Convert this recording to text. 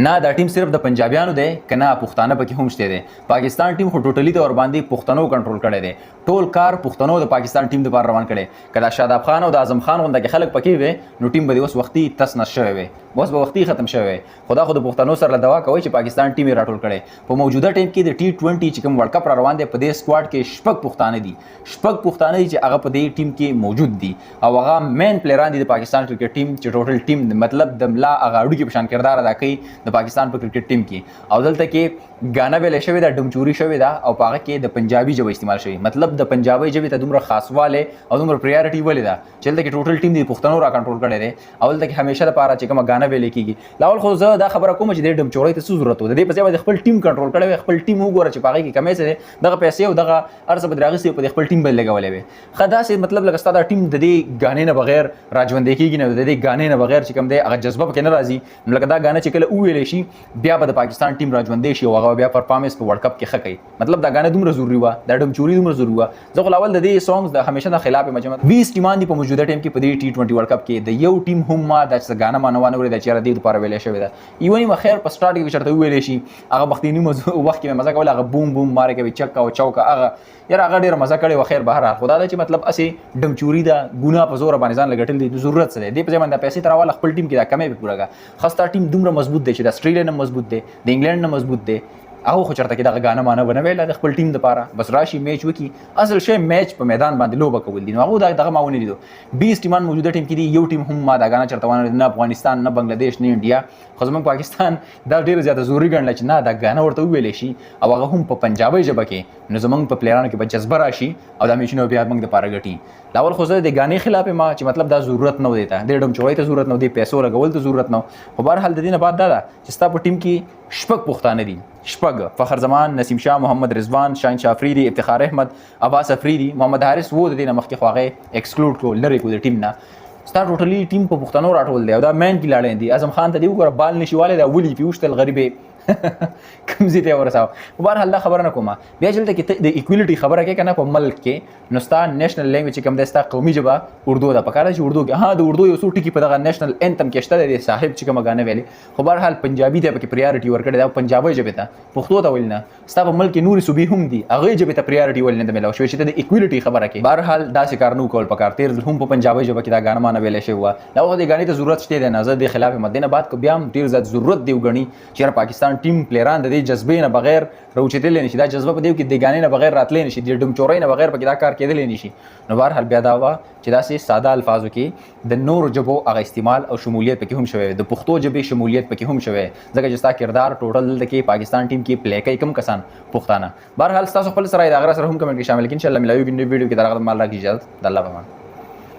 نه دا ټیم صرف د پنجابیانو دی که نه پښتانه پکې هم شته دی. پاکستان ټیم خو ټوټلی د ورباندې پښتنو کنټرول کړی دی. ټول کار پښتنو د پاکستان ټیم دپاره روان کړی. که دا شاداب خان او د اعظم خان غونډه کې خلک پکې وی نو ټیم به د اوس وختي تس نس شوی وی، اوس به وختي ختم شوی وی. خو دا خو د پښتنو سره له دوا کوي چې پاکستان ټیم یې راټول کړی. په موجوده ټیم کې د T20 چې کوم ورلډ کپ را روان دی په دې سکواډ کې شپږ پښتانه دي چې هغه په دې ټیم کې موجود دي او هغه مین پلیران دي د پاکستان کرکټ ټیم چې ټوټل ټیم مطلب د ملا هغه اډوکي په شان کردار ادا کوي د پاکستان په کرکټ ټیم کې. او دلته کې غانا ویلې شوې ده، ډمچوري شوې ده او په هغه کې د پنجابي ژبه استعمال شوې. مطلب د پنجابي ژبې ته دومره خاصواله او دومره پریارټي ولې ده چې دلته کې ټوټل ټیم د پښتنو را کنټرول کړی دی او دلته کې همیشه لپاره چې کومه غانا ویلې کېږي. لاول خو زه دا خبره کوم چې د ډمچوري ته څه ضرورت و، د دې په ځای باندې خپل ټیم کنټرول کړی وي، خپل ټیم وګوره چې په هغې کې کمې څه دی، دغه پیسې او دغه هر څه به ترې اخیستې په خپل ټیم باندې لګولې وي. ښه داسې مطلب لکه ستا دا ټیم د دې غانې نه بغیر راژوندی کېږي نه، د دې غانې نه بغیر چې کوم دی هغه جذبه پکې نه راځي. نو لکه دا غانه چې کله وویلی شي بیا به د پاکستان ټیم راژوندی شي او هغه بیا پرفارمنس په ورلډ کپ کې ښه کوي. مطلب دا غانه دومره ضروري وه، دا ډمچوري دومره ضروري وه. زه خو اول د دې سانګز د همیشه د خلاف یم چې 20 ټیمان دي په موجوده ټیم کې په دې T20 ورلډ کپ کې، د یو ټیم هم ما دا چې غانه ما نه وانه ورېده چې یاره دې دپاره ویلی شوې ده. ایوني ما خیر په سټارټ کې چېرته وویلی شي هغه مخکیني وخت کې مې مزه کوله، هغه بوم بوم مارې کوي چک او چوکه هغه یاره هغه ډېره مزه کړې وه. خیر بهرحال خو دا ده چې مطلب هسې ډمچوري ده، ګناه په زوره باندې ځان لګټل دي، ضرورت څه دی دې په ځای باندې پیسې ته راواله خپل ټیم کې دا کمې به پوره کړه. ښه ستا ټیم دومره مضبوط دی چې د اسټرالیا نه مضبوط دی، د انګلینډ نه مضبوط دی، هغه خو چېرته کې دغه غانه مانه ونه ویله د خپل ټیم دپاره، بس راشي میچ وکړي. اصل شی میچ په میدان باندې لوبه کول دي. نو هغه دغه ما ونه لیدو. 20 ټیمان موجوده ټیم کې دي، یو ټیم هم ما دا غانه چېرته ونه نه افغانستان نه بنګلادیش نه انډیا. خو زموږ پاکستان دا ډېره زیاته ضروري ګڼله چې نه دا غانه ورته وویلی شي او هغه هم په پنجابۍ ژبه کې، نو زموږ په پلیرانو کې به جذبه راشي او دا میچونه بیا موږ دپاره ګټي. لاول خو زه د غانې خلاف یم چې مطلب دا ضرورت نه و دی ته، د ډمچوړۍ ته ضرورت نه و، د پیسو لګول ته ضرورت نه و. خو بهرحال د دې نه بعد دا ده چې ستا په ټیم کې شپږ پښتانه دي، شپږ: فخر زمان، نسیم شاه، محمد رضوان، شاهین شاه افریدي، افتخار احمد، عباس افریدي، محمد حارث و د دې نه مخکې خو هغه ایکسکلوډ کړو، لرې کړو د ټیم نه. ستا ټوټلي ټیم په پښتنو راټول دی او دا مین کلاړی دي. اعظم خان ته دې وګوره بال نشي والی دا ولي پې وشتل غریبې کوم ځای ته یې ورساوه. خو بهرحال دا خبره نه کومه. بیا چې دلته کې د ایکویلټي خبره کوې که نه په ملک کې، نو ستا نیشنل لینګویج چې کوم دی ستا قومي ژبه اردو ده. پکار ده چې اردو کې د اردو یو څو ټکي په دغه نیشنل انتم کې شته دی صاحب چې کومه غانه ویلې. خو بهرحال پنجابي ته پکې پریارټي ورکړې ده، پنجابۍ ژبې ته، پښتو ته ولې نه. ستا په ملک کې نورې صوبې هم دي هغې ژبې ته پریارټي ولې نه ده میلاو شوې چې ته د ایکویلټي خبره کوې. بهرحال داسې کار نه کول پکار. تېر ځل هم په پنجابۍ ژبه کې دا غانه مانه ویلی شوې وه. دا اوس دې غانې ته ضرورت شته دی نه، زه دې خلاف یم. دې نه بعد که بیا هم ډېر زیات ضرورت دی وګڼي چې یاره پاکستان ټیم پلیران د دې جذبې نه بغیر راوچېدلی نه شي، دا جذبه په دې کې د غانې نه بغیر راتلی نه شي، د ډمچورۍ نه بغیر پکې دا کار کېدلی نه شي. نو بهرحال بیا دا وه چې داسې ساده الفاظو کې د نورو ژبو هغه استعمال او شمولیت پکې هم شوی، د پښتو ژبې شمولیت پکې هم شوی، ځکه چې ستا کردار ټوټل دلته کې پاکستان ټیم کې پلی کوي کوم کسان پښتانه. بهرحال ستاسو خپل سره د هغه سره هم کمنټ کې شامل کړئ. انشاءالله ملاویږو نوي ویډیو کې. د هغه د مال راکړي اجازه د الله په امان.